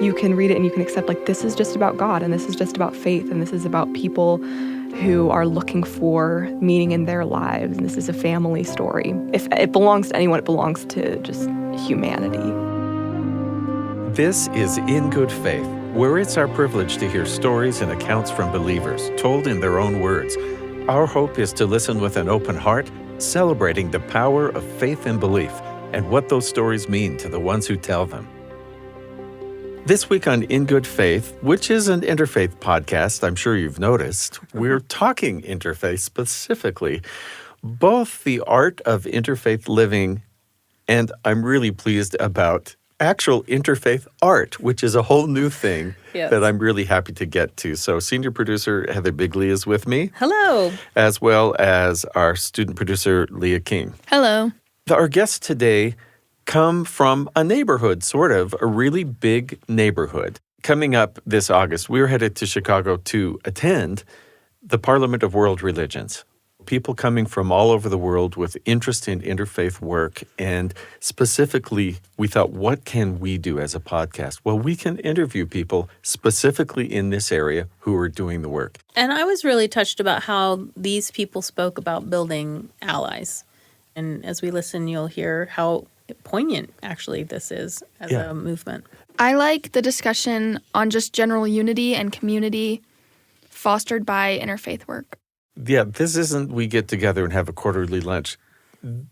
you can read it and you can accept, like, this is just about God, and this is just about faith, and this is about people who are looking for meaning in their lives, and this is a family story. If it belongs to anyone, it belongs to just humanity. This is In Good Faith, where it's our privilege to hear stories and accounts from believers told in their own words. Our hope is to listen with an open heart, celebrating the power of faith and belief and what those stories mean to the ones who tell them. This week on In Good Faith, which is an interfaith podcast, I'm sure you've noticed, we're talking interfaith specifically, both the art of interfaith living, and I'm really pleased about actual interfaith art, which is a whole new thing that I'm really happy to get to. So senior producer Heather Bigley is with me. Hello. As well as our student producer Leah King. Hello. Our guests today come from a neighborhood, sort of, a really big neighborhood. Coming up this August, we're headed to Chicago to attend the Parliament of World Religions. People coming from all over the world with interest in interfaith work. And specifically, we thought, what can we do as a podcast? Well, we can interview people specifically in this area who are doing the work. And I was really touched about how these people spoke about building allies. And as we listen, you'll hear how poignant, actually, this is as a movement. I like the discussion on just general unity and community fostered by interfaith work. Yeah, this isn't we get together and have a quarterly lunch.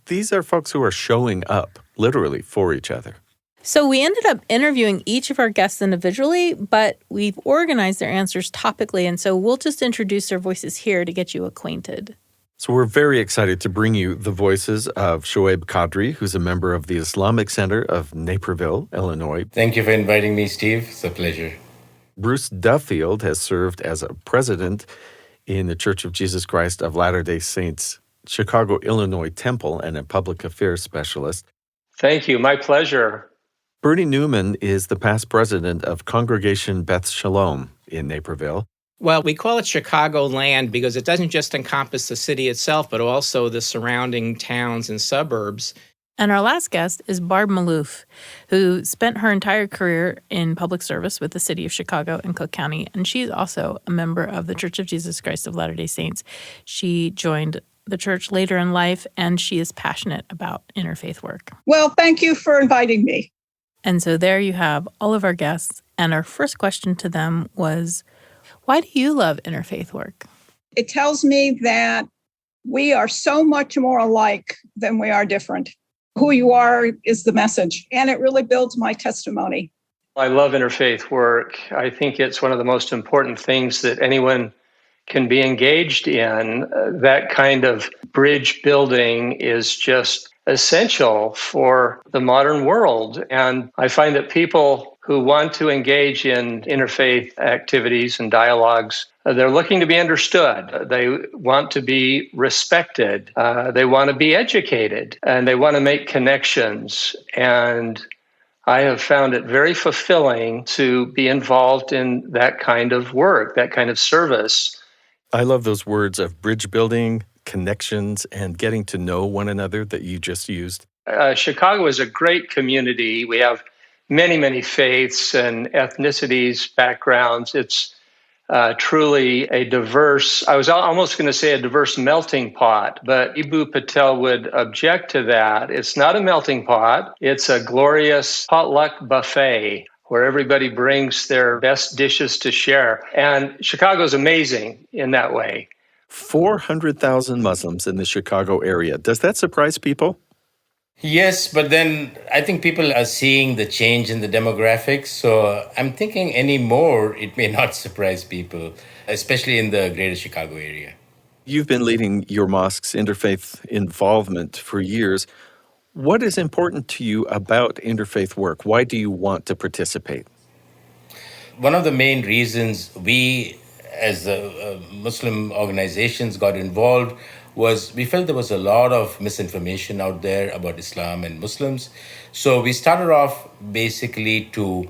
These are folks who are showing up, literally, for each other. So we ended up interviewing each of our guests individually, but we've organized their answers topically, and so we'll just introduce their voices here to get you acquainted. So we're very excited to bring you the voices of Shoaib Qadri, who's a member of the Islamic Center of Naperville, Illinois. Thank you for inviting me, Steve. It's a pleasure. Bruce Duffield has served as a president in the Church of Jesus Christ of Latter-day Saints, Chicago, Illinois Temple, and a public affairs specialist. Thank you. My pleasure. Bernie Newman is the past president of Congregation Beth Shalom in Naperville. Well, we call it Chicagoland because it doesn't just encompass the city itself, but also the surrounding towns and suburbs. And our last guest is Barb Malouf, who spent her entire career in public service with the city of Chicago and Cook County, and she's also a member of the Church of Jesus Christ of Latter-day Saints. She joined the church later in life, and she is passionate about interfaith work. Well, thank you for inviting me. And so there you have all of our guests, and our first question to them was, why do you love interfaith work? It tells me that we are so much more alike than we are different. Who you are is the message, and it really builds my testimony. I love interfaith work. I think it's one of the most important things that anyone can be engaged in. That kind of bridge building is just essential for the modern world. And I find that people who want to engage in interfaith activities and dialogues, they're looking to be understood. They want to be respected. They want to be educated, and they want to make connections. And I have found it very fulfilling to be involved in that kind of work, that kind of service. I love those words of bridge building, connections, and getting to know one another that you just used. Chicago is a great community. We have many, many faiths and ethnicities, backgrounds. It's truly a diverse, I was almost going to say a diverse melting pot, but Ibu Patel would object to that. It's not a melting pot. It's a glorious potluck buffet where everybody brings their best dishes to share. And Chicago is amazing in that way. 400,000 Muslims in the Chicago area. Does that surprise people? Yes, but then I think people are seeing the change in the demographics. So I'm thinking anymore, it may not surprise people, especially in the greater Chicago area. You've been leading your mosque's interfaith involvement for years. What is important to you about interfaith work? Why do you want to participate? One of the main reasons we, as the Muslim organizations, got involved was we felt there was a lot of misinformation out there about Islam and Muslims. So we started off basically to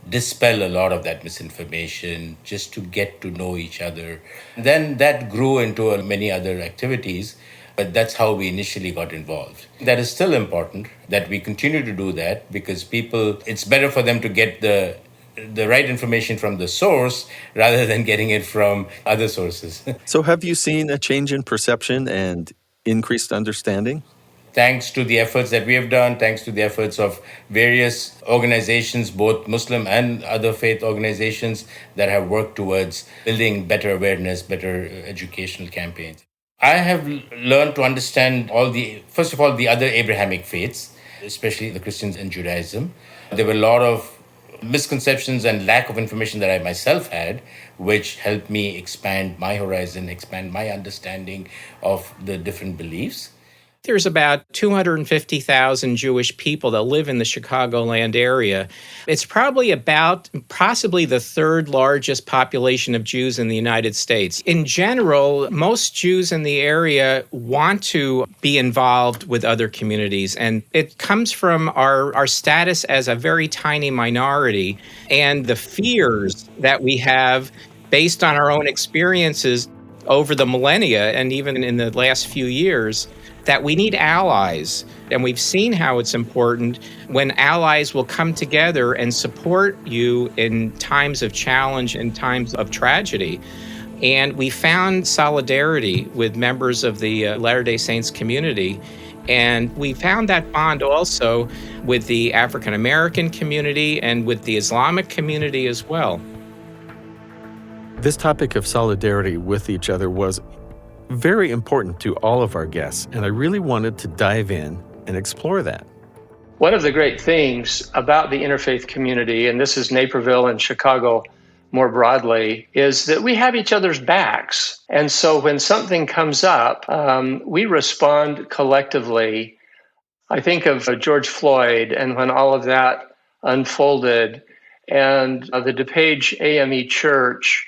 dispel a lot of that misinformation, just to get to know each other. Then that grew into many other activities, but that's how we initially got involved. That is still important, that we continue to do that, because people, it's better for them to get the the right information from the source rather than getting it from other sources. So have you seen a change in perception and increased understanding? Thanks to the efforts that we have done, thanks to the efforts of various organizations, both Muslim and other faith organizations that have worked towards building better awareness, better educational campaigns. I have learned to understand first of all, the other Abrahamic faiths, especially the Christians and Judaism. There were a lot of misconceptions and lack of information that I myself had, which helped me expand my horizon, expand my understanding of the different beliefs. There's about 250,000 Jewish people that live in the Chicagoland area. It's probably possibly the third largest population of Jews in the United States. In general, most Jews in the area want to be involved with other communities, and it comes from our status as a very tiny minority and the fears that we have based on our own experiences over the millennia and even in the last few years, that we need allies. And we've seen how it's important when allies will come together and support you in times of challenge and times of tragedy. And we found solidarity with members of the Latter-day Saints community. And we found that bond also with the African American community and with the Islamic community as well. This topic of solidarity with each other was very important to all of our guests, and I really wanted to dive in and explore that. One of the great things about the interfaith community, and this is Naperville and Chicago more broadly, is that we have each other's backs. And so when something comes up, we respond collectively. I think of George Floyd and when all of that unfolded, and the DePage AME Church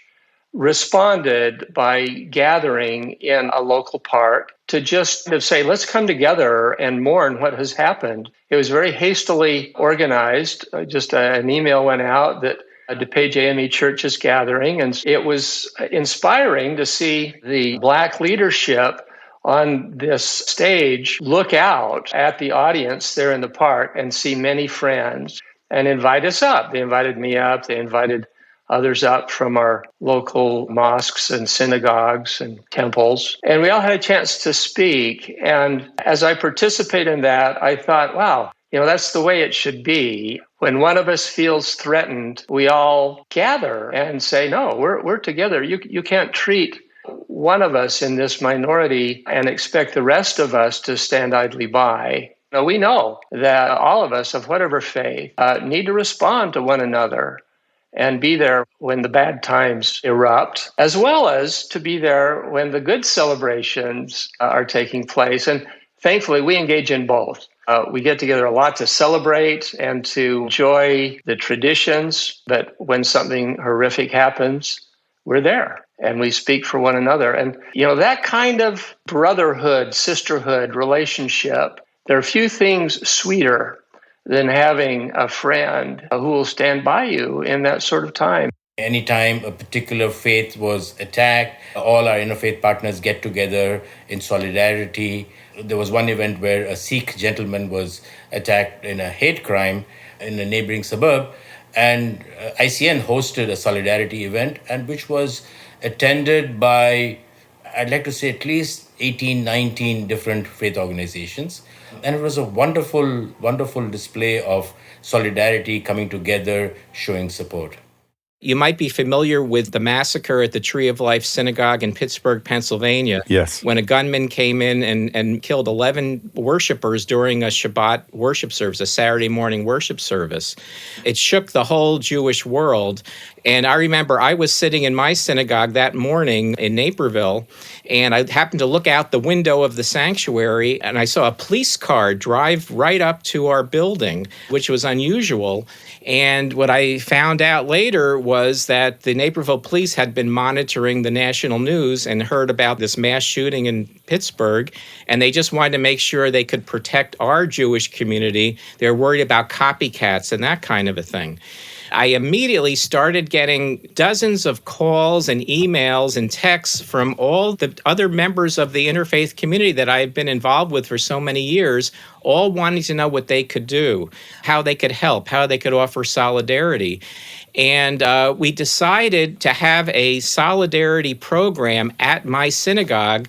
responded by gathering in a local park to just say, let's come together and mourn what has happened. It was very hastily organized. Just an email went out that DePage AME Church is gathering, and it was inspiring to see the Black leadership on this stage look out at the audience there in the park and see many friends and invite us up. They invited me up. They invited others up from our local mosques and synagogues and temples. And we all had a chance to speak. And as I participate in that, I thought, wow, that's the way it should be. When one of us feels threatened, we all gather and say, no, we're together. You can't treat one of us in this minority and expect the rest of us to stand idly by. No, we know that all of us of whatever faith need to respond to one another and be there when the bad times erupt, as well as to be there when the good celebrations are taking place. And thankfully, we engage in both. We get together a lot to celebrate and to enjoy the traditions, but when something horrific happens, we're there and we speak for one another. And, that kind of brotherhood, sisterhood relationship, there are few things sweeter than having a friend who will stand by you in that sort of time. Anytime a particular faith was attacked, all our interfaith partners get together in solidarity. There was one event where a Sikh gentleman was attacked in a hate crime in a neighboring suburb, and ICN hosted a solidarity event, and which was attended by, I'd like to say, at least 18, 19 different faith organizations. And it was a wonderful, wonderful display of solidarity, coming together, showing support. You might be familiar with the massacre at the Tree of Life Synagogue in Pittsburgh, Pennsylvania. Yes. When a gunman came in and killed 11 worshipers during a Shabbat worship service, a Saturday morning worship service. It shook the whole Jewish world. And I remember I was sitting in my synagogue that morning in Naperville, and I happened to look out the window of the sanctuary, and I saw a police car drive right up to our building, which was unusual. And what I found out later was that the Naperville police had been monitoring the national news and heard about this mass shooting in Pittsburgh, and they just wanted to make sure they could protect our Jewish community. They were worried about copycats and that kind of a thing. I immediately started getting dozens of calls and emails and texts from all the other members of the interfaith community that I have been involved with for so many years, all wanting to know what they could do, how they could help, how they could offer solidarity. And we decided to have a solidarity program at my synagogue.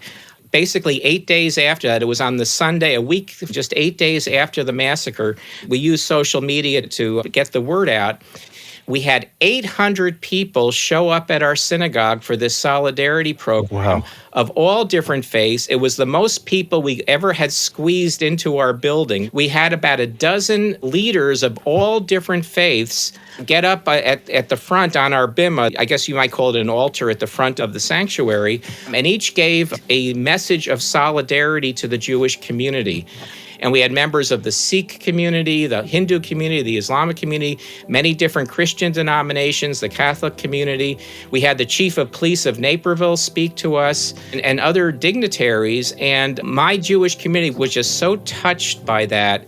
Basically, 8 days after that, it was on the Sunday, a week, just 8 days after the massacre. We used social media to get the word out. We had 800 people show up at our synagogue for this solidarity program of all different faiths. It was the most people we ever had squeezed into our building. We had about a dozen leaders of all different faiths get up at the front on our bima, I guess you might call it an altar at the front of the sanctuary, and each gave a message of solidarity to the Jewish community. And we had members of the Sikh community, the Hindu community, the Islamic community, many different Christian denominations, the Catholic community. We had the chief of police of Naperville speak to us and other dignitaries. And my Jewish community was just so touched by that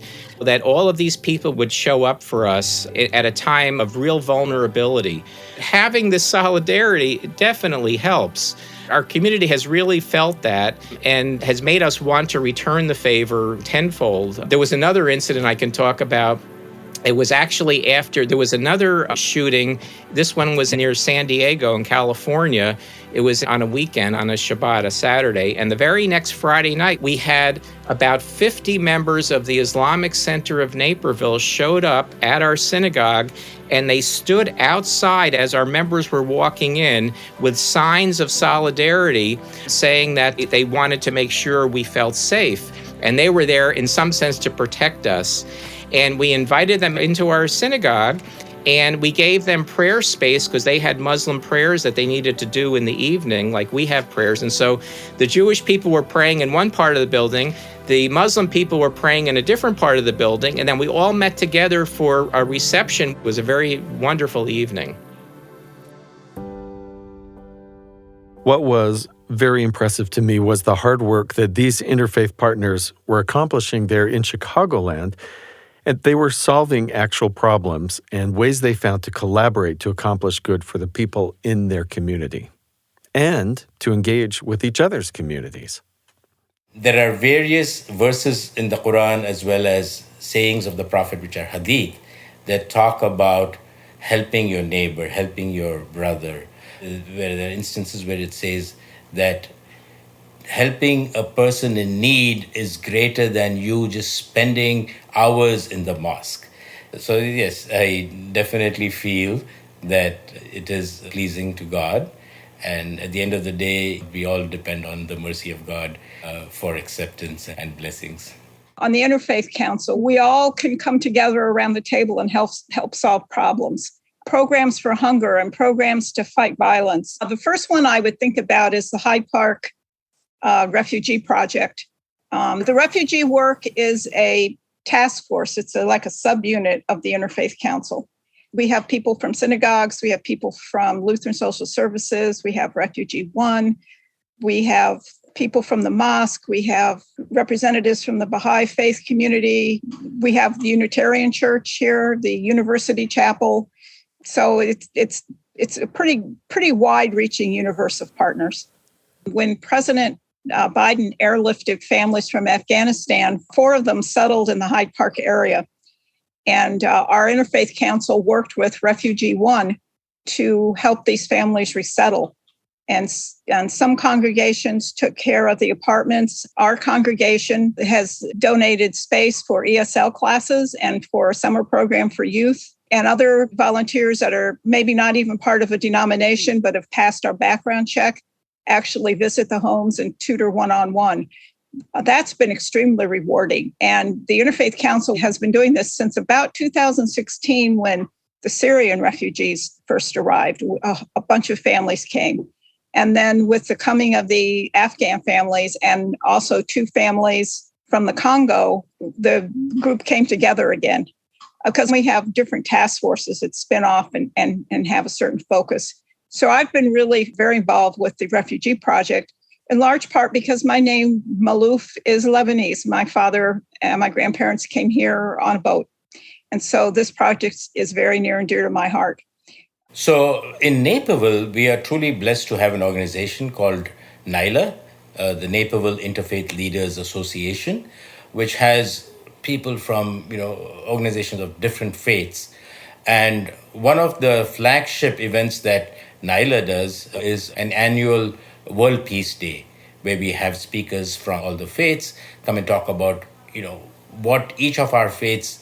all of these people would show up for us at a time of real vulnerability. Having this solidarity definitely helps. Our community has really felt that and has made us want to return the favor tenfold. There was another incident I can talk about. It was actually after there was another shooting. This one was near San Diego in California. It was on a weekend, on a Shabbat, a Saturday. And the very next Friday night, we had about 50 members of the Islamic Center of Naperville showed up at our synagogue, and they stood outside as our members were walking in with signs of solidarity, saying that they wanted to make sure we felt safe. And they were there in some sense to protect us. And we invited them into our synagogue, and we gave them prayer space because they had Muslim prayers that they needed to do in the evening, like we have prayers. And so the Jewish people were praying in one part of the building, the Muslim people were praying in a different part of the building, and then we all met together for a reception. It was a very wonderful evening. What was very impressive to me was the hard work that these interfaith partners were accomplishing there in Chicagoland. And they were solving actual problems and ways they found to collaborate to accomplish good for the people in their community and to engage with each other's communities. There are various verses in the Quran as well as sayings of the Prophet, which are hadith, that talk about helping your neighbor, helping your brother. Where there are instances where it says that helping a person in need is greater than you just spending hours in the mosque. So yes, I definitely feel that it is pleasing to God. And at the end of the day, we all depend on the mercy of God for acceptance and blessings. On the Interfaith Council, we all can come together around the table and help solve problems. Programs for hunger and programs to fight violence. The first one I would think about is the Hyde Park refugee project. The refugee work is a task force. It's like a subunit of the Interfaith Council. We have people from synagogues. We have people from Lutheran Social Services. We have Refugee One. We have people from the mosque. We have representatives from the Baha'i faith community. We have the Unitarian Church here, the University Chapel. So it's a pretty wide-reaching universe of partners. When President Biden airlifted families from Afghanistan, 4 of them settled in the Hyde Park area. And our Interfaith Council worked with Refugee One to help these families resettle. And some congregations took care of the apartments. Our congregation has donated space for ESL classes and for a summer program for youth. And other volunteers that are maybe not even part of a denomination, but have passed our background check, actually visit the homes and tutor one-on-one. That's been extremely rewarding. And the Interfaith Council has been doing this since about 2016 when the Syrian refugees first arrived. A bunch of families came. And then with the coming of the Afghan families and also 2 families from the Congo, the group came together again because we have different task forces that spin off and have a certain focus. So I've been really very involved with the refugee project, in large part because my name, Malouf, is Lebanese. My father and my grandparents came here on a boat. And so this project is very near and dear to my heart. So in Naperville, we are truly blessed to have an organization called NILA, the Naperville Interfaith Leaders Association, which has people from organizations of different faiths. And one of the flagship events that NILA does is an annual World Peace Day, where we have speakers from all the faiths come and talk about what each of our faiths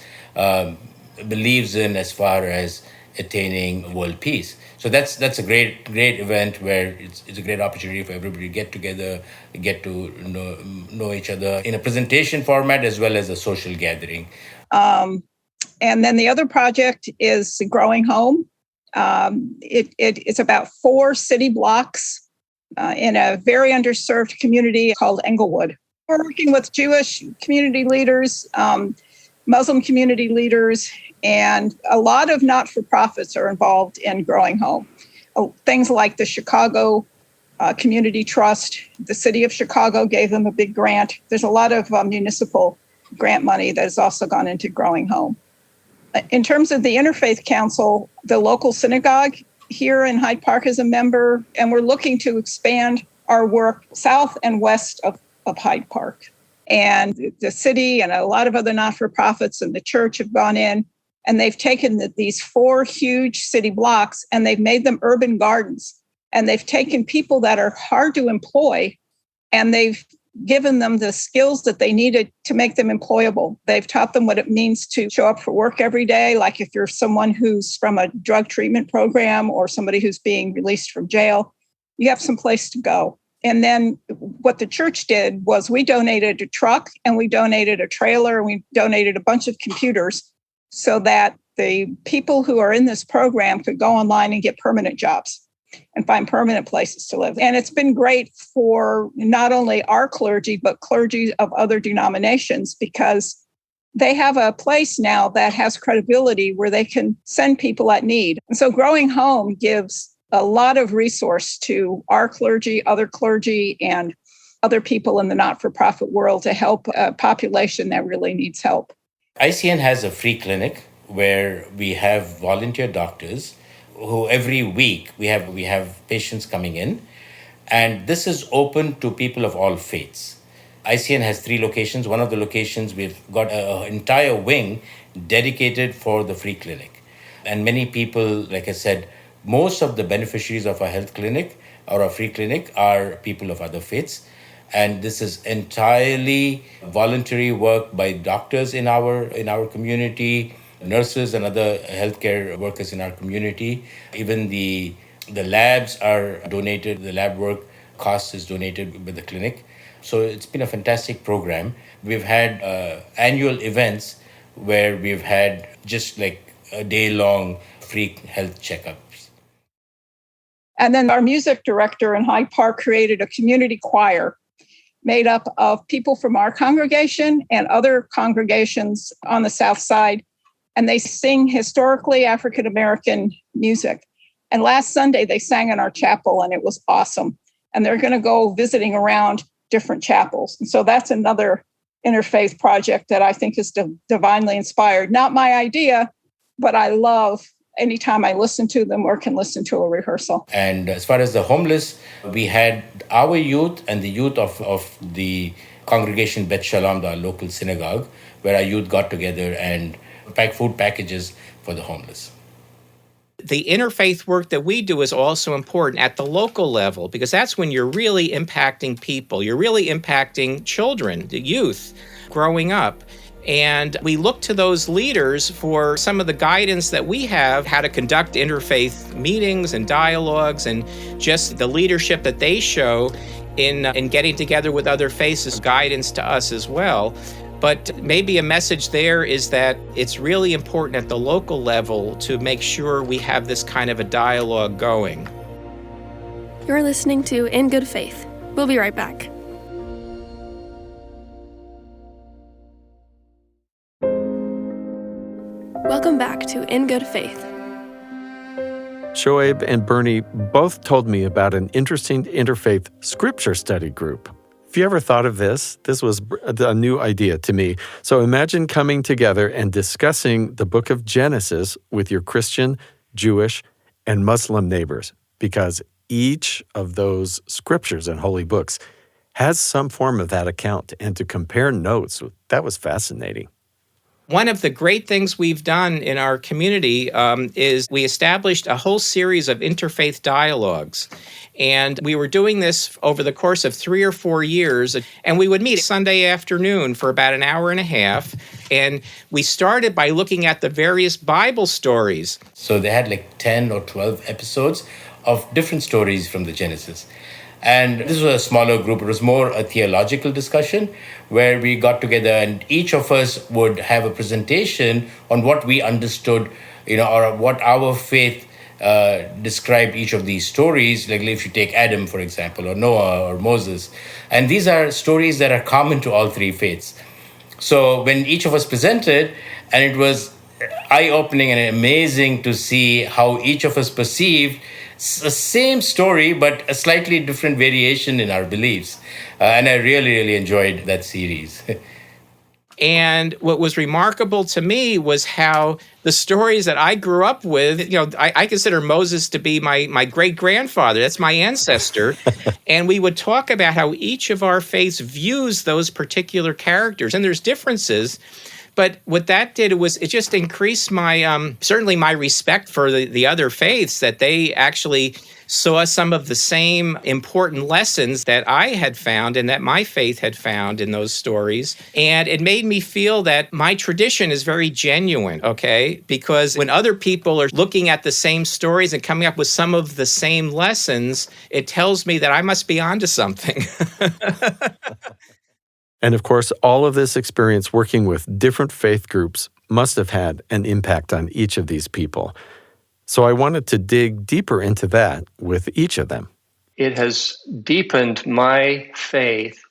believes in as far as attaining world peace. So that's a great event where it's a great opportunity for everybody to get together, get to know each other in a presentation format as well as a social gathering. And then the other project is Growing Home. It's about 4 city blocks in a very underserved community called Englewood. We're working with Jewish community leaders, Muslim community leaders, and a lot of not-for-profits are involved in Growing Home. Things like the Chicago Community Trust, the city of Chicago gave them a big grant. There's a lot of municipal grant money that has also gone into Growing Home. In terms of the Interfaith Council, the local synagogue here in Hyde Park is a member, and we're looking to expand our work south and west of Hyde Park. And the city and a lot of other not-for-profits and the church have gone in, and they've taken these 4 huge city blocks and they've made them urban gardens. And they've taken people that are hard to employ and they've given them the skills that they needed to make them employable. They've taught them what it means to show up for work every day. Like if you're someone who's from a drug treatment program or somebody who's being released from jail, you have some place to go. And then what the church did was we donated a truck and we donated a trailer and we donated a bunch of computers so that the people who are in this program could go online and get permanent jobs and find permanent places to live. And it's been great for not only our clergy, but clergy of other denominations, because they have a place now that has credibility where they can send people at need. And so Growing Home gives a lot of resource to our clergy, other clergy, and other people in the not-for-profit world to help a population that really needs help. ICN has a free clinic where we have volunteer doctors who every week we have patients coming in, and this is open to people of all faiths. ICN has 3 locations. One of the locations we've got an entire wing dedicated for the free clinic. And many people, like I said, most of the beneficiaries of our health clinic or our free clinic are people of other faiths. And this is entirely voluntary work by doctors in our community, nurses and other healthcare workers in our community. Even the labs are donated. The lab work cost is donated by the clinic. So it's been a fantastic program. We've had annual events where we've had just like a day-long free health checkups. And then our music director in Hyde Park created a community choir made up of people from our congregation and other congregations on the South Side. And they sing historically African-American music. And last Sunday, they sang in our chapel, and it was awesome. And they're going to go visiting around different chapels. And so that's another interfaith project that I think is divinely inspired. Not my idea, but I love anytime I listen to them or can listen to a rehearsal. And as far as the homeless, we had our youth and the youth of the congregation Bet Shalom, our local synagogue, where our youth got together and packed food packages for the homeless. The interfaith work that we do is also important at the local level, because that's when you're really impacting people. You're really impacting children, the youth growing up. And we look to those leaders for some of the guidance that we have, how to conduct interfaith meetings and dialogues, and just the leadership that they show in getting together with other faiths is guidance to us as well. But maybe a message there is that it's really important at the local level to make sure we have this kind of a dialogue going. You're listening to In Good Faith. We'll be right back. Welcome back to In Good Faith. Shoaib and Bernie both told me about an interesting interfaith scripture study group. Have you ever thought of this? This was a new idea to me. So imagine coming together and discussing the book of Genesis with your Christian, Jewish, and Muslim neighbors, because each of those scriptures and holy books has some form of that account, and to compare notes, that was fascinating. One of the great things we've done in our community is we established a whole series of interfaith dialogues. And we were doing this over the course of 3 or 4 years. And we would meet Sunday afternoon for about an hour and a half. And we started by looking at the various Bible stories. So they had like 10 or 12 episodes of different stories from the Genesis. And this was a smaller group. It was more a theological discussion where we got together and each of us would have a presentation on what we understood, or what our faith described each of these stories. Like if you take Adam, for example, or Noah or Moses. And these are stories that are common to all three faiths. So when each of us presented, and it was eye-opening and amazing to see how each of us perceived the same story, but a slightly different variation in our beliefs. And I really, really enjoyed that series. And what was remarkable to me was how the stories that I grew up with, I consider Moses to be my great-grandfather. That's my ancestor. And we would talk about how each of our faiths views those particular characters. And there's differences. But what that did was it just increased my, certainly my respect for the other faiths, that they actually saw some of the same important lessons that I had found and that my faith had found in those stories. And it made me feel that my tradition is very genuine, okay? Because when other people are looking at the same stories and coming up with some of the same lessons, it tells me that I must be onto something. And of course, all of this experience working with different faith groups must have had an impact on each of these people. So I wanted to dig deeper into that with each of them. It has deepened my faith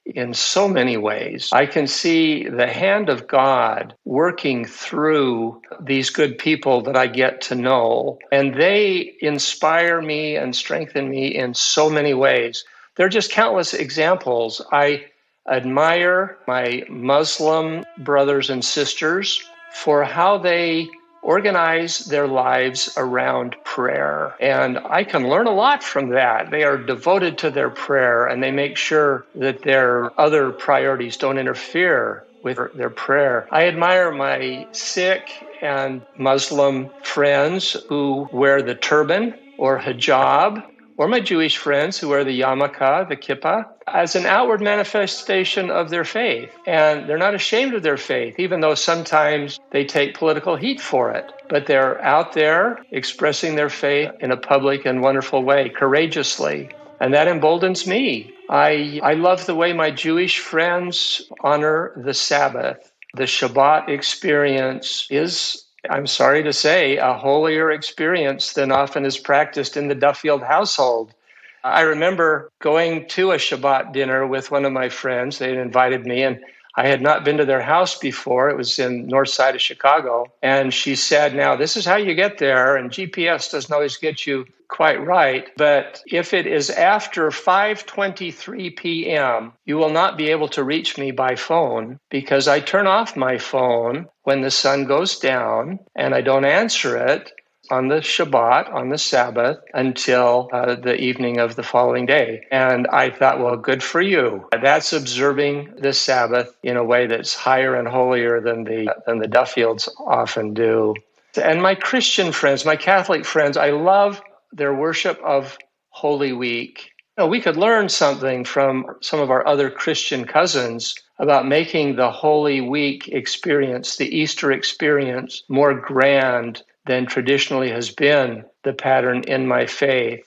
in so many ways. I can see the hand of God working through these good people that I get to know, and they inspire me and strengthen me in so many ways. There are just countless examples. I admire my Muslim brothers and sisters for how they organize their lives around prayer. And I can learn a lot from that. They are devoted to their prayer, and they make sure that their other priorities don't interfere with their prayer. I admire my Sikh and Muslim friends who wear the turban or hijab, or my Jewish friends who wear the yarmulke, the kippah, as an outward manifestation of their faith. And they're not ashamed of their faith, even though sometimes they take political heat for it. But they're out there expressing their faith in a public and wonderful way, courageously. And that emboldens me. I love the way my Jewish friends honor the Sabbath. The Shabbat experience is, I'm sorry to say, a holier experience than often is practiced in the Duffield household. I remember going to a Shabbat dinner with one of my friends. They had invited me, and I had not been to their house before. It was in north side of Chicago. And she said, now, this is how you get there, and GPS doesn't always get you quite right. But if it is after 5:23 p.m., you will not be able to reach me by phone, because I turn off my phone when the sun goes down, and I don't answer it on the Shabbat, on the Sabbath, until the evening of the following day. And I thought, well, good for you. That's observing the Sabbath in a way that's higher and holier than the Duffields often do. And my Christian friends, my Catholic friends, I love their worship of Holy Week. We could learn something from some of our other Christian cousins about making the Holy Week experience, the Easter experience, more grand than traditionally has been the pattern in my faith.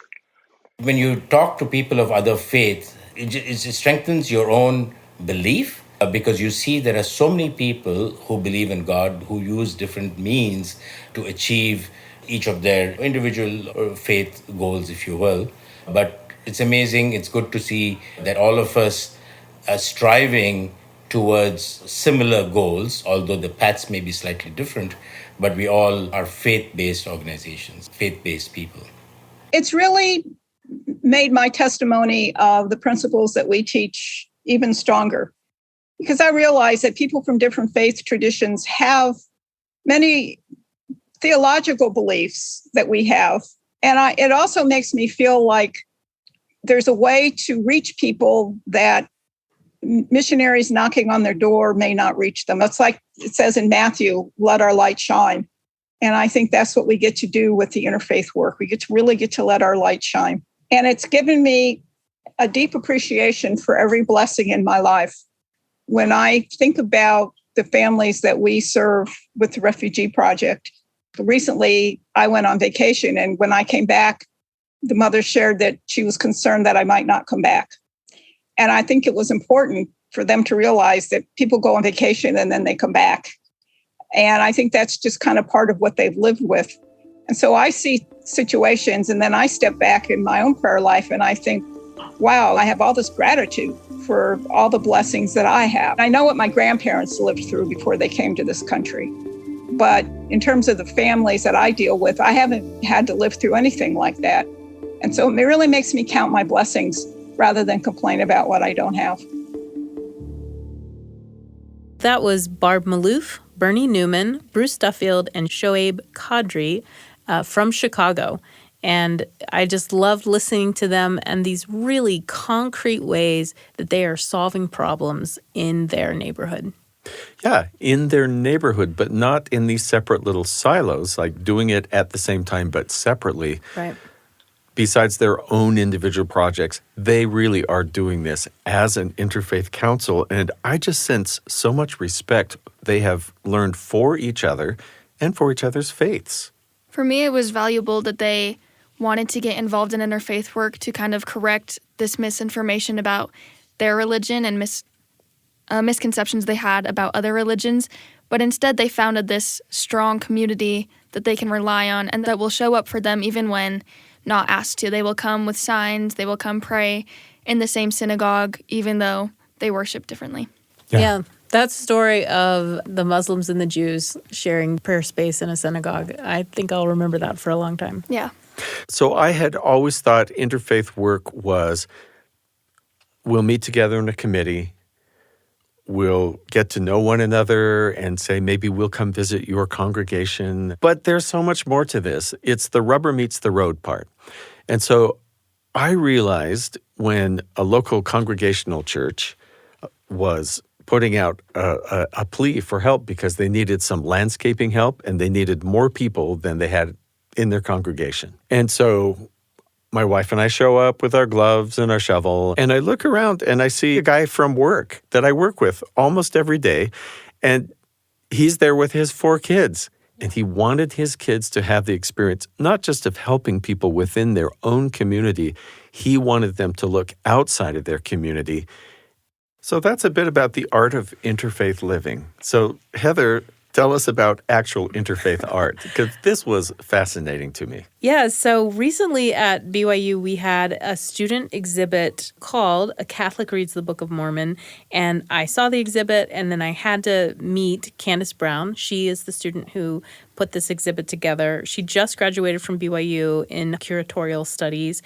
When you talk to people of other faiths, it strengthens your own belief, because you see there are so many people who believe in God, who use different means to achieve each of their individual faith goals, if you will. But it's amazing, it's good to see that all of us are striving towards similar goals, although the paths may be slightly different, but we all are faith-based organizations, faith-based people. It's really made my testimony of the principles that we teach even stronger. Because I realize that people from different faith traditions have many theological beliefs that we have. And it also makes me feel like there's a way to reach people that missionaries knocking on their door may not reach them. It's like it says in Matthew, let our light shine. And I think that's what we get to do with the interfaith work. We really get to let our light shine. And it's given me a deep appreciation for every blessing in my life. When I think about the families that we serve with the Refugee Project, recently I went on vacation, and when I came back, the mother shared that she was concerned that I might not come back. And I think it was important for them to realize that people go on vacation and then they come back. And I think that's just kind of part of what they've lived with. And so I see situations, and then I step back in my own prayer life and I think, wow, I have all this gratitude for all the blessings that I have. I know what my grandparents lived through before they came to this country. But in terms of the families that I deal with, I haven't had to live through anything like that. And so it really makes me count my blessings rather than complain about what I don't have. That was Barb Malouf, Bernie Newman, Bruce Duffield, and Shoaib Qadri from Chicago. And I just loved listening to them and these really concrete ways that they are solving problems in their neighborhood. Yeah, in their neighborhood, but not in these separate little silos, like doing it at the same time but separately. Right. Besides their own individual projects, they really are doing this as an interfaith council. And I just sense so much respect they have learned for each other and for each other's faiths. For me, it was valuable that they wanted to get involved in interfaith work to kind of correct this misinformation about their religion and misconceptions they had about other religions. But instead, they founded this strong community that they can rely on and that will show up for them even when not asked to. They will come with signs. They will come pray in the same synagogue, even though they worship differently. Yeah. That story of the Muslims and the Jews sharing prayer space in a synagogue, I think I'll remember that for a long time. Yeah. So I had always thought interfaith work was, we'll meet together in a committee, we'll get to know one another and say, maybe we'll come visit your congregation. But there's so much more to this. It's the rubber meets the road part. And so I realized when a local congregational church was putting out a plea for help because they needed some landscaping help and they needed more people than they had in their congregation. And so my wife and I show up with our gloves and our shovel, and I look around and I see a guy from work that I work with almost every day, and he's there with his 4 kids. And he wanted his kids to have the experience, not just of helping people within their own community, he wanted them to look outside of their community. So that's a bit about the art of interfaith living. So Heather, tell us about actual interfaith art, because this was fascinating to me. Yeah, so recently at BYU, we had a student exhibit called A Catholic Reads the Book of Mormon, and I saw the exhibit, and then I had to meet Candace Brown. She is the student who put this exhibit together. She just graduated from BYU in curatorial studies,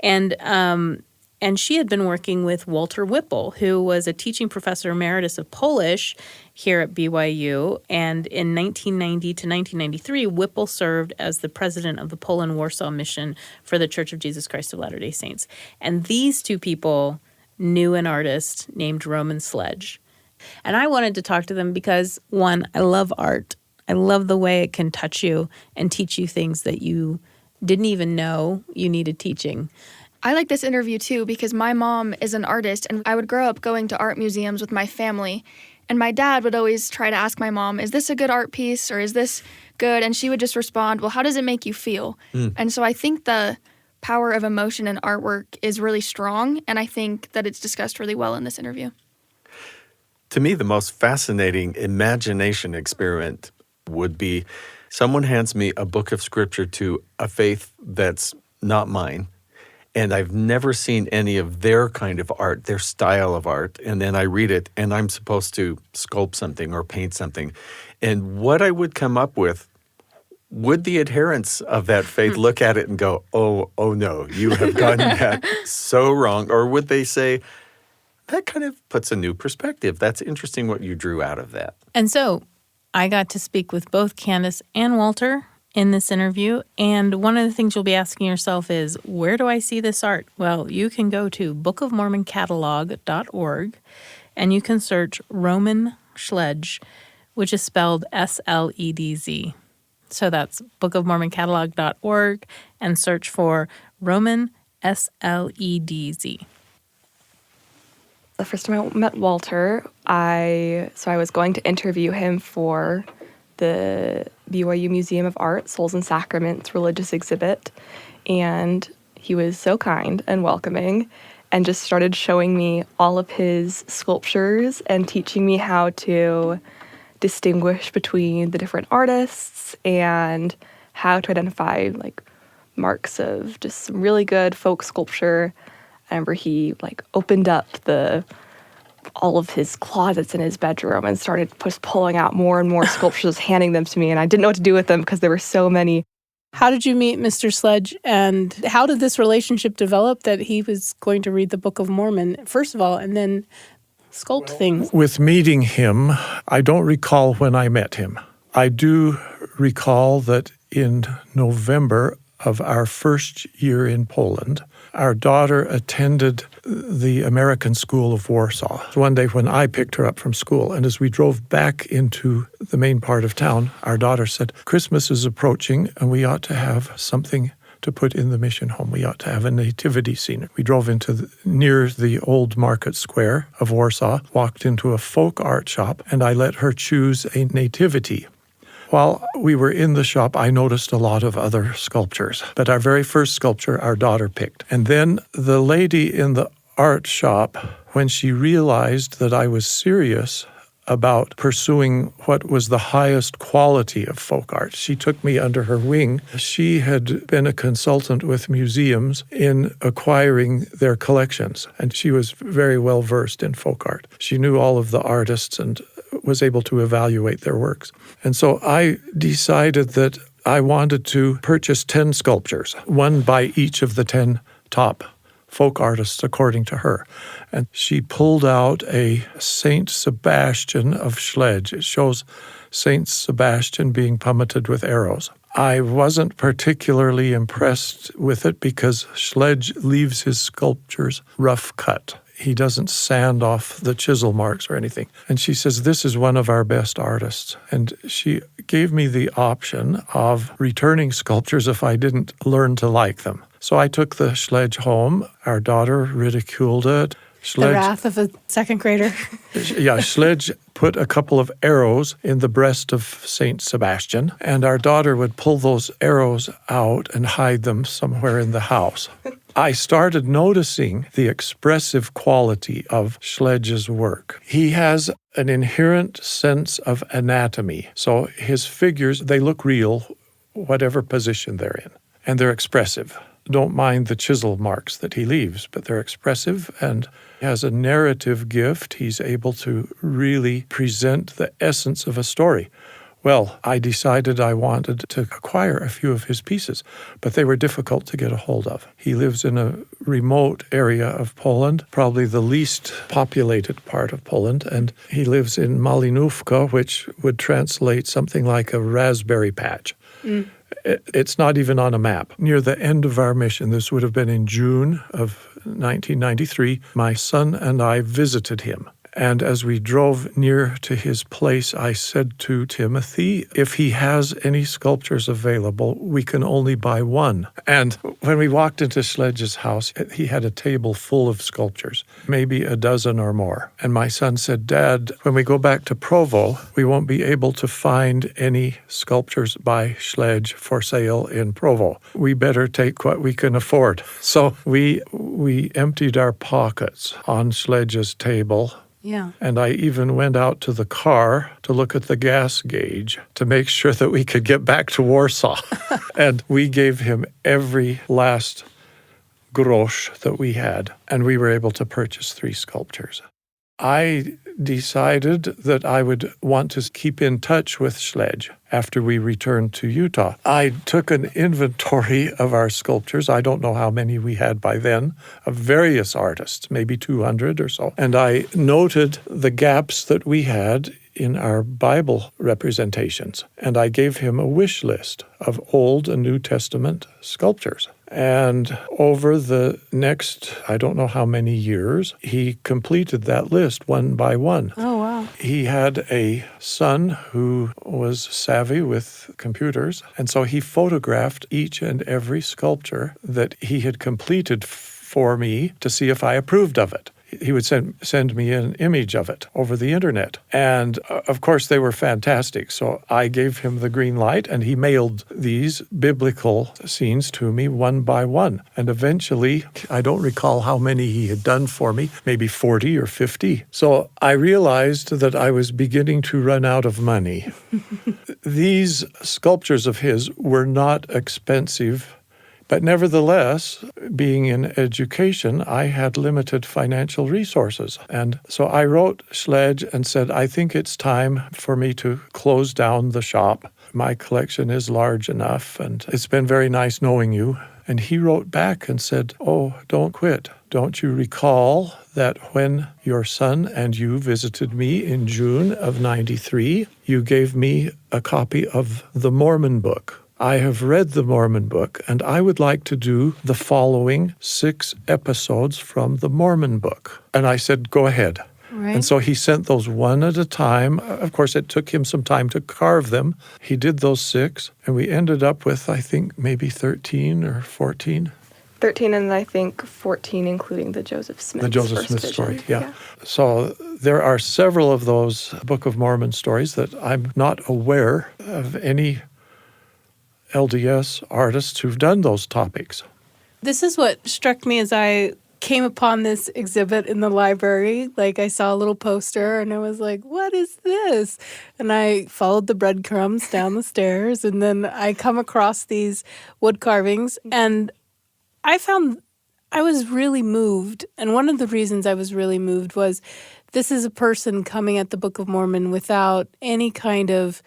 and she had been working with Walter Whipple, who was a teaching professor emeritus of Polish here at BYU. And in 1990 to 1993, Whipple served as the president of the Poland-Warsaw Mission for the Church of Jesus Christ of Latter-day Saints. And these 2 people knew an artist named Roman Sledge. And I wanted to talk to them because, one, I love art. I love the way it can touch you and teach you things that you didn't even know you needed teaching. I like this interview too because my mom is an artist and I would grow up going to art museums with my family. And my dad would always try to ask my mom, is this a good art piece or is this good? And she would just respond, well, how does it make you feel? And so I think the power of emotion in artwork is really strong. And I think that it's discussed really well in this interview. To me, the most fascinating imagination experiment would be someone hands me a book of scripture to a faith that's not mine. And I've never seen any of their kind of art, their style of art. And then I read it, and I'm supposed to sculpt something or paint something. And what I would come up with Would the adherents of that faith look at it and go, oh no, you have gotten that so wrong? Or would they say, that kind of puts a new perspective. That's interesting what you drew out of that. And so I got to speak with both Candace and Walter in this interview. And one of the things you'll be asking yourself is, where do I see this art? Well, you can go to bookofmormoncatalog.org and you can search Roman Schledge, which is spelled S-L-E-D-Z. So that's bookofmormoncatalog.org and search for Roman S-L-E-D-Z. The first time I met Walter, I was going to interview him for the BYU Museum of Art Souls and Sacraments religious exhibit, and he was so kind and welcoming and just started showing me all of his sculptures and teaching me how to distinguish between the different artists and how to identify like marks of just some really good folk sculpture. I remember he opened up all of his closets in his bedroom and started just pulling out more and more sculptures, handing them to me, and I didn't know what to do with them because there were so many. How did you meet Mr. Sledge, and how did this relationship develop that he was going to read the Book of Mormon, first of all, and then sculpt things? With meeting him, I don't recall when I met him. I do recall that in November of our first year in Poland, our daughter attended the American School of Warsaw. One day when I picked her up from school, and as we drove back into the main part of town, our daughter said, Christmas is approaching and we ought to have something to put in the mission home. We ought to have a nativity scene. We drove near the old market square of Warsaw, walked into a folk art shop, and I let her choose a nativity. While we were in the shop, I noticed a lot of other sculptures, but our very first sculpture, our daughter picked. And then the lady in the art shop, when she realized that I was serious about pursuing what was the highest quality of folk art, she took me under her wing. She had been a consultant with museums in acquiring their collections, and she was very well versed in folk art. She knew all of the artists and was able to evaluate their works. And so I decided that I wanted to purchase 10 sculptures, one by each of the 10 top folk artists according to her. And she pulled out a Saint Sebastian of Schledge. It shows Saint Sebastian being pummeted with arrows. I wasn't particularly impressed with it because Schledge leaves his sculptures rough cut. He doesn't sand off the chisel marks or anything. And she says, this is one of our best artists. And she gave me the option of returning sculptures if I didn't learn to like them. So I took the Schledge home. Our daughter ridiculed it. The wrath of a second grader. Yeah, Schledge put a couple of arrows in the breast of Saint Sebastian, and our daughter would pull those arrows out and hide them somewhere in the house. I started noticing the expressive quality of Schledge's work. He has an inherent sense of anatomy. So his figures, they look real, whatever position they're in, and they're expressive. Don't mind the chisel marks that he leaves, but they're expressive, and he has a narrative gift. He's able to really present the essence of a story. Well, I decided I wanted to acquire a few of his pieces, but they were difficult to get a hold of. He lives in a remote area of Poland, probably the least populated part of Poland, and he lives in Malinówka, which would translate something like a raspberry patch. It's not even on a map. Near the end of our mission, this would have been in June of 1993, my son and I visited him. And as we drove near to his place, I said to Timothy, if he has any sculptures available, we can only buy one. And when we walked into Schledge's house, he had a table full of sculptures, maybe a dozen or more. And my son said, Dad, when we go back to Provo, we won't be able to find any sculptures by Schledge for sale in Provo. We better take what we can afford. So we emptied our pockets on Schledge's table. Yeah. And I even went out to the car to look at the gas gauge to make sure that we could get back to Warsaw. And we gave him every last grosz that we had, and we were able to purchase 3 sculptures. I decided that I would want to keep in touch with Sledge after we returned to Utah. I took an inventory of our sculptures. I don't know how many we had by then, of various artists, maybe 200 or so. And I noted the gaps that we had in our Bible representations. And I gave him a wish list of Old and New Testament sculptures. And over the next, I don't know how many years, he completed that list one by one. Oh, wow. He had a son who was savvy with computers, and so he photographed each and every sculpture that he had completed for me to see if I approved of it. He would send me an image of it over the internet. And of course, they were fantastic. So I gave him the green light, and he mailed these biblical scenes to me one by one. And eventually, I don't recall how many he had done for me, maybe 40 or 50. So I realized that I was beginning to run out of money. These sculptures of his were not expensive. But nevertheless, being in education, I had limited financial resources. And so I wrote Sledge and said, I think it's time for me to close down the shop. My collection is large enough, and it's been very nice knowing you. And he wrote back and said, oh, don't quit. Don't you recall that when your son and you visited me in June of '93, you gave me a copy of the Mormon book? I have read the Mormon book, and I would like to do the following 6 episodes from the Mormon book. And I said, go ahead. Right. And so he sent those one at a time. Of course, it took him some time to carve them. He did those 6, and we ended up with, I think, maybe 13 or 14. 13 and I think 14, including the Joseph Smith The Joseph Smith story, yeah. So there are several of those Book of Mormon stories that I'm not aware of any LDS artists who've done those topics. This is what struck me as I came upon this exhibit in the library. Like, I saw a little poster and I was like, what is this? And I followed the breadcrumbs down the stairs, and then I come across these wood carvings, and I found I was really moved. And one of the reasons I was really moved was this is a person coming at the Book of Mormon without any kind of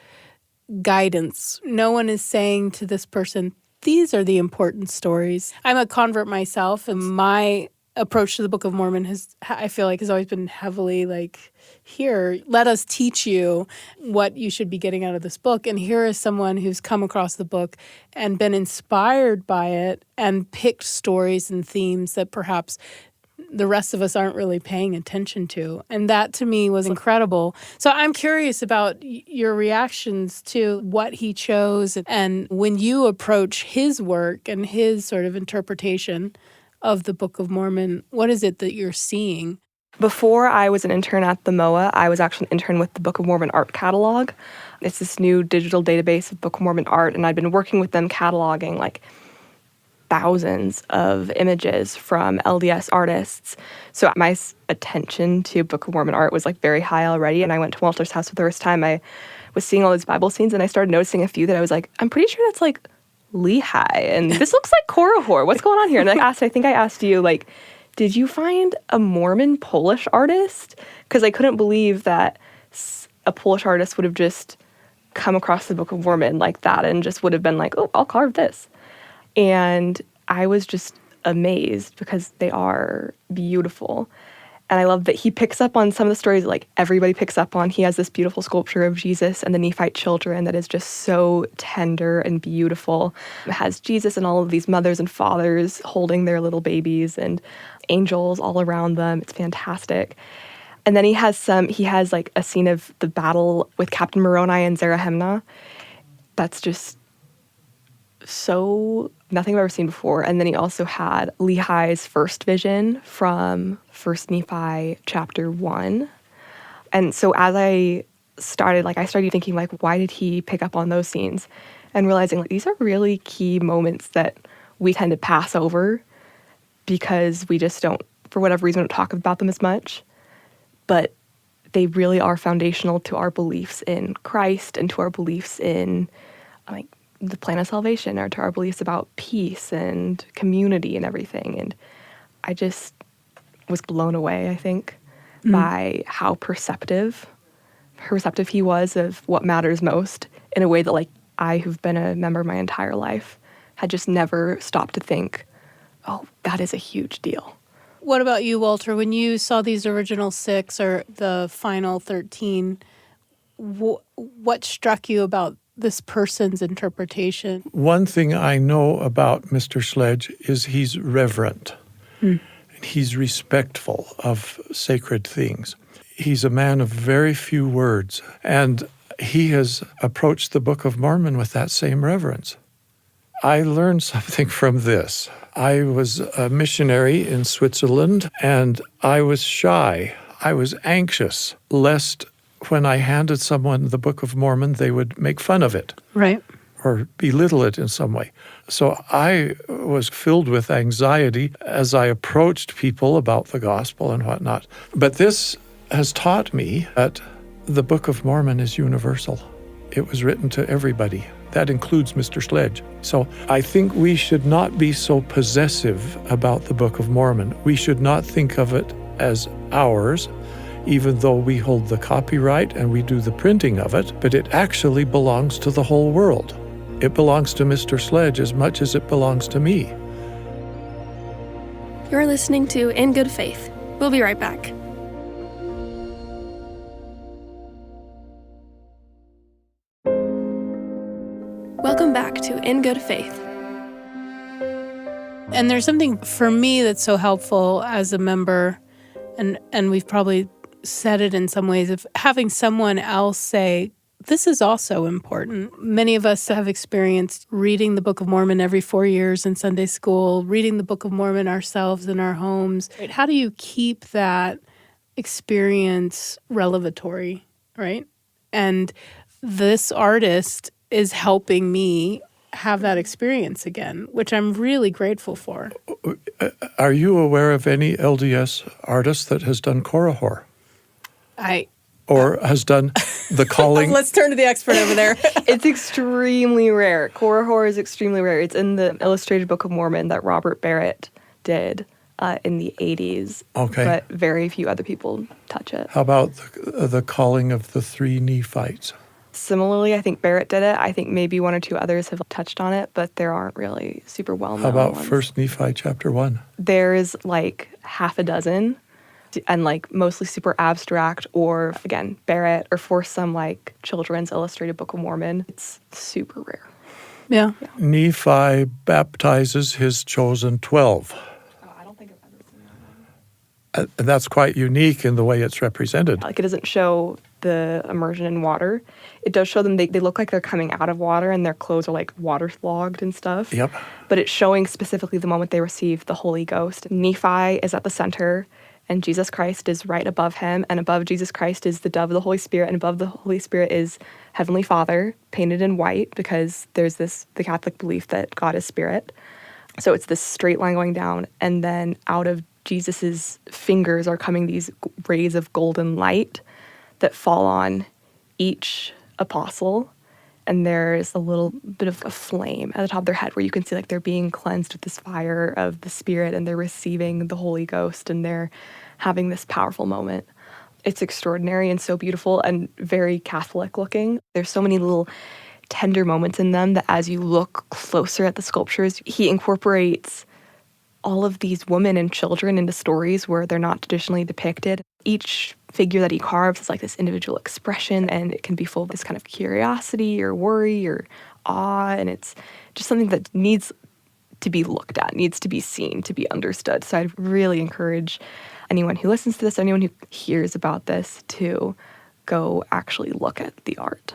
guidance. No one is saying to this person, these are the important stories. I'm a convert myself, and my approach to the Book of Mormon I feel like has always been heavily like, here, let us teach you what you should be getting out of this book. And here is someone who's come across the book and been inspired by it and picked stories and themes that perhaps the rest of us aren't really paying attention to. And that to me was incredible. So I'm curious about your reactions to what he chose, and when you approach his work and his sort of interpretation of the Book of Mormon, what is it that you're seeing? Before I was an intern at the MOA, I was actually an intern with the Book of Mormon art catalog. It's this new digital database of Book of Mormon art, and I'd been working with them cataloging like thousands of images from LDS artists. So my attention to Book of Mormon art was like very high already. And I went to Walter's house for the first time. I was seeing all these Bible scenes, and I started noticing a few that I was like, I'm pretty sure that's like Lehi, and this looks like Korihor. What's going on here? And I think I asked you, like, did you find a Mormon Polish artist? Because I couldn't believe that a Polish artist would have just come across the Book of Mormon like that and just would have been like, oh, I'll carve this. And I was just amazed because they are beautiful. And I love that he picks up on some of the stories like everybody picks up on. He has this beautiful sculpture of Jesus and the Nephite children that is just so tender and beautiful. It has Jesus and all of these mothers and fathers holding their little babies and angels all around them. It's fantastic. And then he has like a scene of the battle with Captain Moroni and Zarahemna. That's just so nothing I've ever seen before. And then he also had Lehi's first vision from 1 Nephi chapter 1. And so as I started thinking, like, why did he pick up on those scenes? And realizing, like, these are really key moments that we tend to pass over because we just don't, for whatever reason, don't talk about them as much. But they really are foundational to our beliefs in Christ and to our beliefs in, like, the plan of salvation, or to our beliefs about peace and community and everything. And I just was blown away, I think. by how perceptive he was of what matters most in a way that, like, I, who've been a member my entire life, had just never stopped to think, oh, that is a huge deal. What about you, Walter? When you saw these original 6 or the final 13, what struck you about this person's interpretation? One thing I know about Mr. Sledge is he's reverent. He's respectful of sacred things. He's a man of very few words, and he has approached the Book of Mormon with that same reverence. I learned something from this. I was a missionary in Switzerland, and I was shy. I was anxious, lest when I handed someone the Book of Mormon, they would make fun of it. Right. Or belittle it in some way. So I was filled with anxiety as I approached people about the gospel and whatnot. But this has taught me that the Book of Mormon is universal. It was written to everybody. That includes Mr. Sledge. So I think we should not be so possessive about the Book of Mormon. We should not think of it as ours, even though we hold the copyright and we do the printing of it, but it actually belongs to the whole world. It belongs to Mr. Sledge as much as it belongs to me. You're listening to In Good Faith. We'll be right back. Welcome back to In Good Faith. And there's something for me that's so helpful as a member, and we've probably said it in some ways, of having someone else say, this is also important. Many of us have experienced reading the Book of Mormon every 4 years in Sunday school, reading the Book of Mormon ourselves in our homes. How do you keep that experience revelatory, right? And this artist is helping me have that experience again, which I'm really grateful for. Are you aware of any LDS artist that has done Korihor? Or has done the calling? Let's turn to the expert over there. It's extremely rare. Korihor is extremely rare. It's in the Illustrated Book of Mormon that Robert Barrett did in the 80s. Okay. But very few other people touch it. How about the calling of the 3 Nephites? Similarly, I think Barrett did it. I think maybe 1 or 2 others have touched on it, but there aren't really super well-known How about ones. 1 Nephi chapter 1? There's like half a dozen, and like mostly super abstract, or again, Barrett, or for some like children's Illustrated Book of Mormon. It's super rare. Yeah. Nephi baptizes his chosen 12. I don't think I've ever seen that one. And that's quite unique in the way it's represented. Like, it doesn't show the immersion in water. It does show them, they look like they're coming out of water and their clothes are like waterlogged and stuff. Yep. But it's showing specifically the moment they receive the Holy Ghost. Nephi is at the center, and Jesus Christ is right above him, and above Jesus Christ is the dove of the Holy Spirit, and above the Holy Spirit is Heavenly Father, painted in white, because there's the Catholic belief that God is spirit. So it's this straight line going down, and then out of Jesus's fingers are coming these rays of golden light that fall on each apostle, and there's a little bit of a flame at the top of their head where you can see like they're being cleansed with this fire of the Spirit, and they're receiving the Holy Ghost, and they're having this powerful moment. It's extraordinary and so beautiful and very Catholic looking. There's so many little tender moments in them that as you look closer at the sculptures, he incorporates all of these women and children into stories where they're not traditionally depicted. Each figure that he carves is like this individual expression, and it can be full of this kind of curiosity or worry or awe, and it's just something that needs to be looked at, needs to be seen, to be understood. So I'd really encourage anyone who listens to this, anyone who hears about this, to go actually look at the art.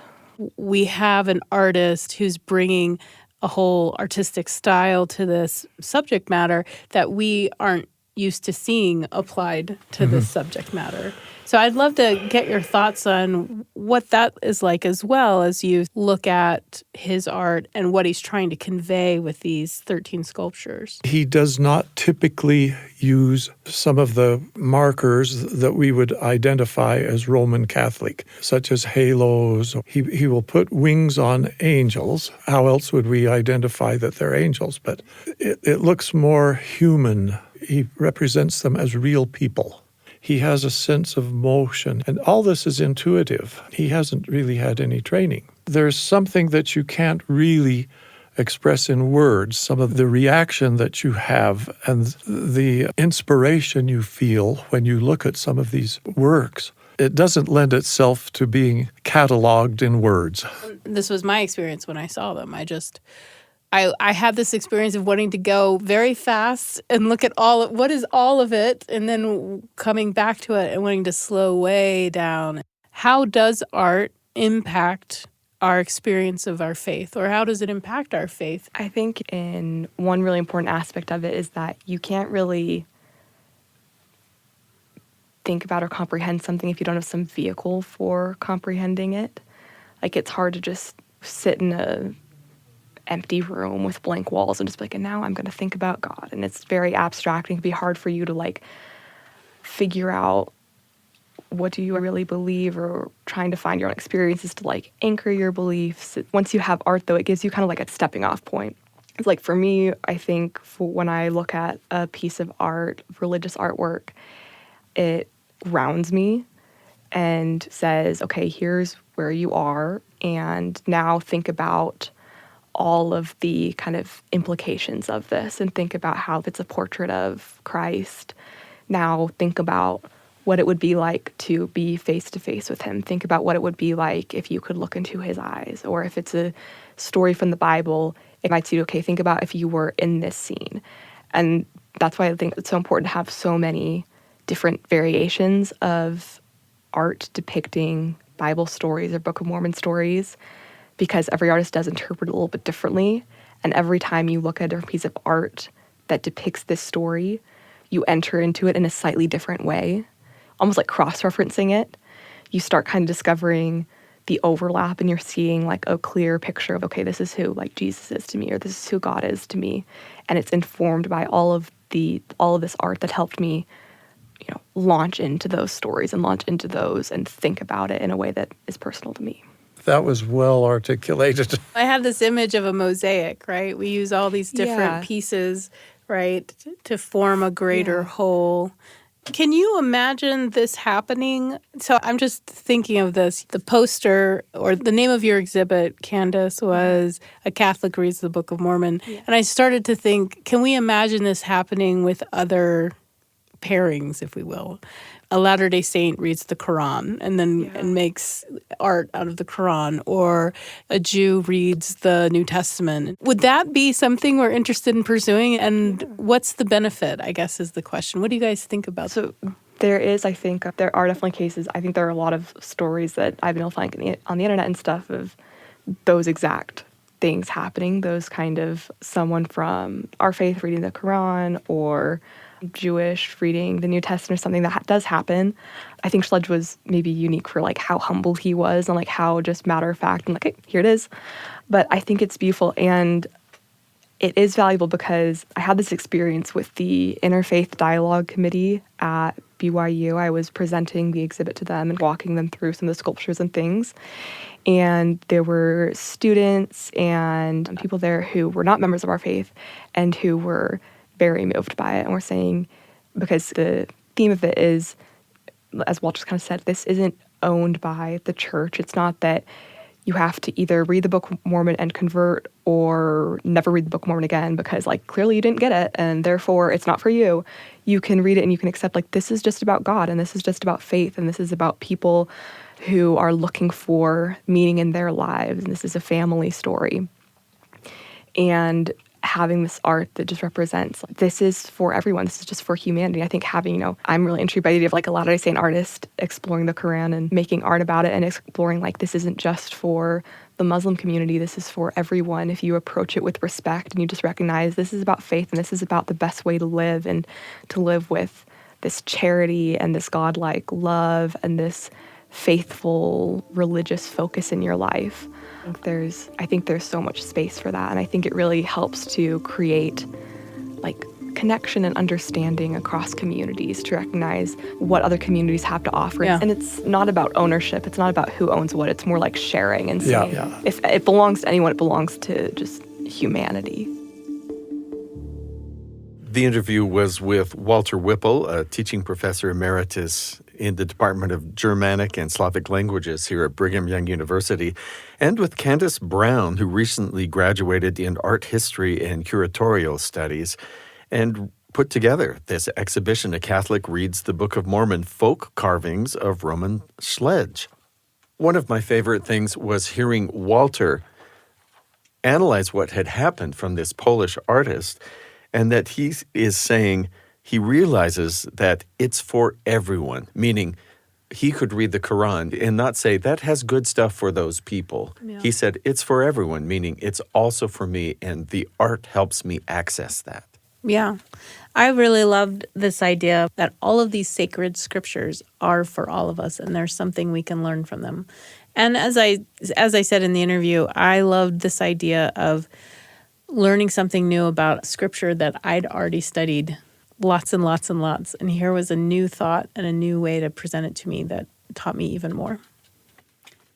We have an artist who's bringing a whole artistic style to this subject matter that we aren't used to seeing applied to this subject matter. So I'd love to get your thoughts on what that is like, as well as you look at his art and what he's trying to convey with these 13 sculptures. He does not typically use some of the markers that we would identify as Roman Catholic, such as halos. He will put wings on angels. How else would we identify that they're angels? But it looks more human. He represents them as real people. He has a sense of motion, and all this is intuitive. He hasn't really had any training. There's something that you can't really express in words, some of the reaction that you have and the inspiration you feel when you look at some of these works. It doesn't lend itself to being cataloged in words. This was my experience when I saw them. I had this experience of wanting to go very fast and look at what is all of it, and then coming back to it and wanting to slow way down. How does art impact our experience of our faith, or how does it impact our faith? I think in one really important aspect of it is that you can't really think about or comprehend something if you don't have some vehicle for comprehending it. Like, it's hard to just sit in a empty room with blank walls and just be like, and now I'm going to think about God. And it's very abstract, and it can be hard for you to like figure out what do you really believe, or trying to find your own experiences to like anchor your beliefs. Once you have art, though, it gives you kind of like a stepping off point. It's like, for me, I think when I look at a piece of art, religious artwork, it grounds me and says, okay, here's where you are, and now think about all of the kind of implications of this, and think about how it's a portrait of Christ. Now think about what it would be like to be face to face with him. Think about what it would be like if you could look into his eyes, or if it's a story from the Bible, it might say, okay, think about if you were in this scene. And that's why I think it's so important to have so many different variations of art depicting Bible stories or Book of Mormon stories, because every artist does interpret it a little bit differently. And every time you look at a different piece of art that depicts this story, you enter into it in a slightly different way, almost like cross-referencing it. You start kind of discovering the overlap, and you're seeing like a clear picture of, okay, this is who like Jesus is to me, or this is who God is to me. And it's informed by all of this art that helped me, launch into those stories and launch into those and think about it in a way that is personal to me. That was well articulated. I have this image of a mosaic, right? We use all these different pieces, right, to form a greater whole. Can you imagine this happening? So I'm just thinking of this. The poster, or the name of your exhibit, Candace, was A Catholic Reads the Book of Mormon. Yeah. And I started to think, can we imagine this happening with other pairings, if we will? A Latter-day Saint reads the Quran and makes art out of the Quran, or a Jew reads the New Testament. Would that be something we're interested in pursuing? And what's the benefit, I guess, is the question. What do you guys think about that? So there are definitely cases. I think there are a lot of stories that I've been able to find on the internet and stuff of those exact things happening. Those kind of someone from our faith reading the Quran, or Jewish reading the New Testament, or something that does happen. I think Schledge was maybe unique for like how humble he was, and like how just matter of fact and like, hey, here it is. But I think it's beautiful, and it is valuable because I had this experience with the Interfaith Dialogue Committee at BYU. I was presenting the exhibit to them and walking them through some of the sculptures and things. And there were students and people there who were not members of our faith and who were very moved by it, and we're saying, because the theme of it is, as Walt just kind of said, this isn't owned by the church. It's not that you have to either read the Book of Mormon and convert, or never read the Book of Mormon again, because like clearly you didn't get it and therefore it's not for you. You can read it and you can accept like this is just about God, and this is just about faith, and this is about people who are looking for meaning in their lives, and this is a family story. And having this art that just represents, this is for everyone, this is just for humanity. I think having, I'm really intrigued by the idea of like a Latter-day Saint artist exploring the Quran and making art about it, and exploring like this isn't just for the Muslim community, this is for everyone. If you approach it with respect and you just recognize this is about faith and this is about the best way to live, and to live with this charity and this godlike love and this faithful religious focus in your life. I think there's so much space for that, and I think it really helps to create like connection and understanding across communities, to recognize what other communities have to offer. Yeah. And it's not about ownership, it's not about who owns what, it's more like sharing and saying, if it belongs to anyone, it belongs to just humanity. The interview was with Walter Whipple, a teaching professor emeritus in the Department of Germanic and Slavic Languages here at Brigham Young University, and with Candace Brown, who recently graduated in art history and curatorial studies, and put together this exhibition, A Catholic Reads the Book of Mormon, Folk Carvings of Roman Sledge. One of my favorite things was hearing Walter analyze what had happened from this Polish artist, and that he is saying he realizes that it's for everyone, meaning he could read the Quran and not say, that has good stuff for those people. Yeah. He said, it's for everyone, meaning it's also for me, and the art helps me access that. Yeah. I really loved this idea that all of these sacred scriptures are for all of us, and there's something we can learn from them. And as I said in the interview, I loved this idea of learning something new about scripture that I'd already studied lots and lots and lots. And here was a new thought and a new way to present it to me that taught me even more.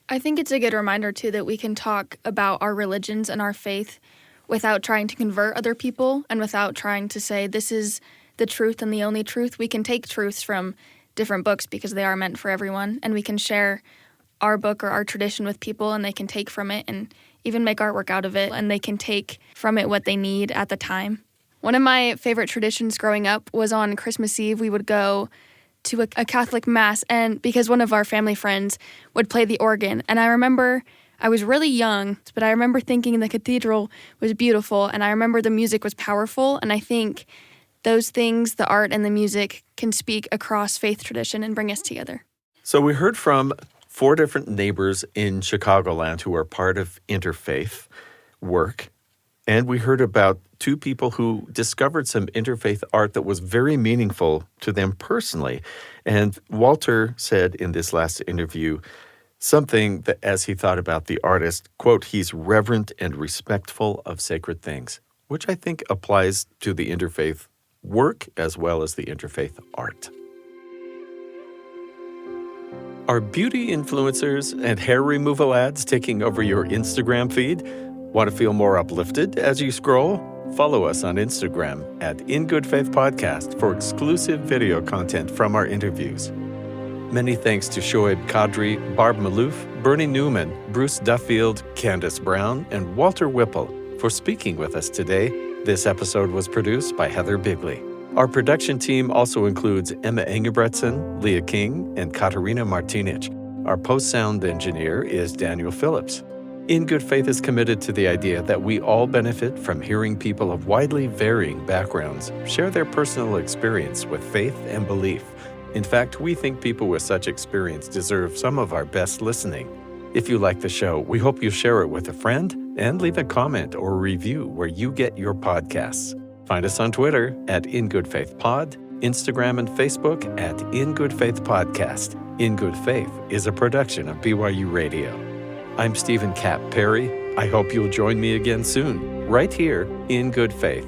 I think it's a good reminder, too, that we can talk about our religions and our faith without trying to convert other people and without trying to say this is the truth and the only truth. We can take truths from different books because they are meant for everyone, and we can share our book or our tradition with people, and they can take from it and even make artwork out of it, and they can take from it what they need at the time. One of my favorite traditions growing up was on Christmas Eve, we would go to a Catholic Mass, and because one of our family friends would play the organ. And I remember I was really young, but I remember thinking the cathedral was beautiful, and I remember the music was powerful, and I think those things, the art and the music, can speak across faith tradition and bring us together. So we heard from 4 different neighbors in Chicagoland who are part of interfaith work. And we heard about 2 people who discovered some interfaith art that was very meaningful to them personally. And Walter said in this last interview something that, as he thought about the artist, quote, he's reverent and respectful of sacred things, which I think applies to the interfaith work as well as the interfaith art. Are beauty influencers and hair removal ads taking over your Instagram feed? Want to feel more uplifted as you scroll? Follow us on Instagram at ingoodfaith podcast for exclusive video content from our interviews. Many thanks to Shoaib Kadri, Barb Malouf, Bernie Newman, Bruce Duffield, Candace Brown, and Walter Whipple for speaking with us today. This episode was produced by Heather Bigley. Our production team also includes Emma Engebretson, Leah King, and Katarina Martinic. Our post-sound engineer is Daniel Phillips. In Good Faith is committed to the idea that we all benefit from hearing people of widely varying backgrounds share their personal experience with faith and belief. In fact, we think people with such experience deserve some of our best listening. If you like the show, we hope you share it with a friend and leave a comment or review where you get your podcasts. Find us on Twitter at InGoodFaithPod, Instagram and Facebook at InGoodFaithPodcast. In Good Faith is a production of BYU Radio. I'm Stephen Cap Perry. I hope you'll join me again soon, right here in Good Faith.